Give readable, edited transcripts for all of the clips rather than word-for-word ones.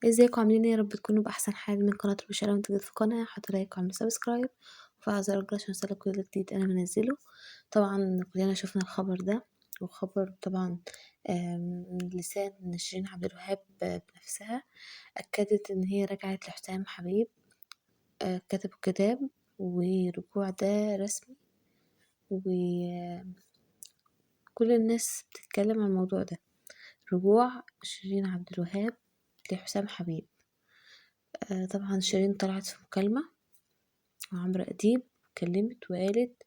ازيكم عاملين ايه؟ يا رب تكونوا باحسن حال. من قناه رشا. لو انت جديد في القناه حط لايك وعمل سبسكرايب وفعل زر الجرس عشان يوصلك كل جديد انا منزله. طبعا كلنا شفنا الخبر ده، وخبر طبعا من لسان شيرين عبد الوهاب بنفسها. اكدت ان هي رجعت لحسام حبيب. كتبوا كتاب ورجوع ده رسمي، وكل الناس بتتكلم عن الموضوع ده. رجوع شيرين عبد الوهاب لحسام حبيب. طبعا شيرين طلعت في مكالمة وعمرو أديب، اتكلمت وقالت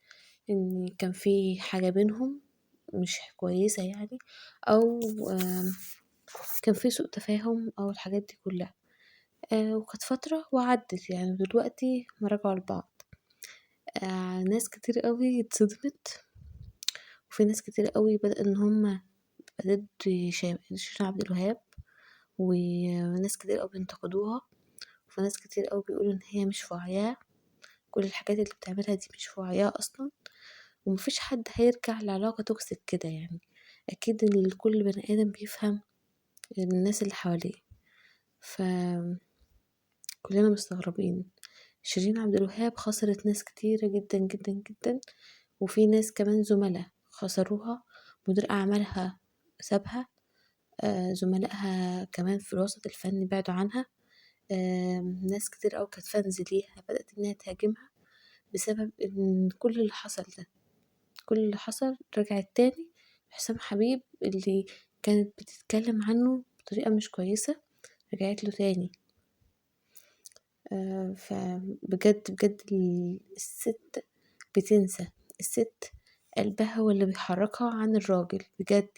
ان كان في حاجة بينهم مش كويسة يعني، او كان في سوء تفاهم او الحاجات دي كلها. وكانت فترة وعدت يعني، دلوقتي ما رجعوا لبعض. ناس كتير قوي اتصدمت، وفي ناس كتير قوي بدأ ان هما ضد شيرين عبد الوهاب، وناس كتير قوي بينتقدوها، وفي ناس كتير قوي بيقولوا ان هي مش في وعيها. كل الحاجات اللي بتعملها دي مش في وعيها اصلا، ومفيش حد هيرجع لعلاقة توكسيك كده يعني. اكيد كل بني ادم بيفهم الناس اللي حواليه. فكلنا مستغربين. شيرين عبد الوهاب خسرت ناس كتيرة جدا جدا جدا، وفي ناس كمان زملاء خسروها. مدير اعمالها سابها، زملائها كمان في الوسط الفني بعدوا عنها. ناس كتير اوي كانت فانز ليها بدأت انها تهاجمها بسبب ان كل اللي حصل ده. كل اللي حصل رجعت تاني حسام حبيب اللي كانت بتتكلم عنه بطريقة مش كويسة، رجعت له تاني. فبجد بجد الست بتنسى. الست قلبها هو اللي بيحركها عن الراجل بجد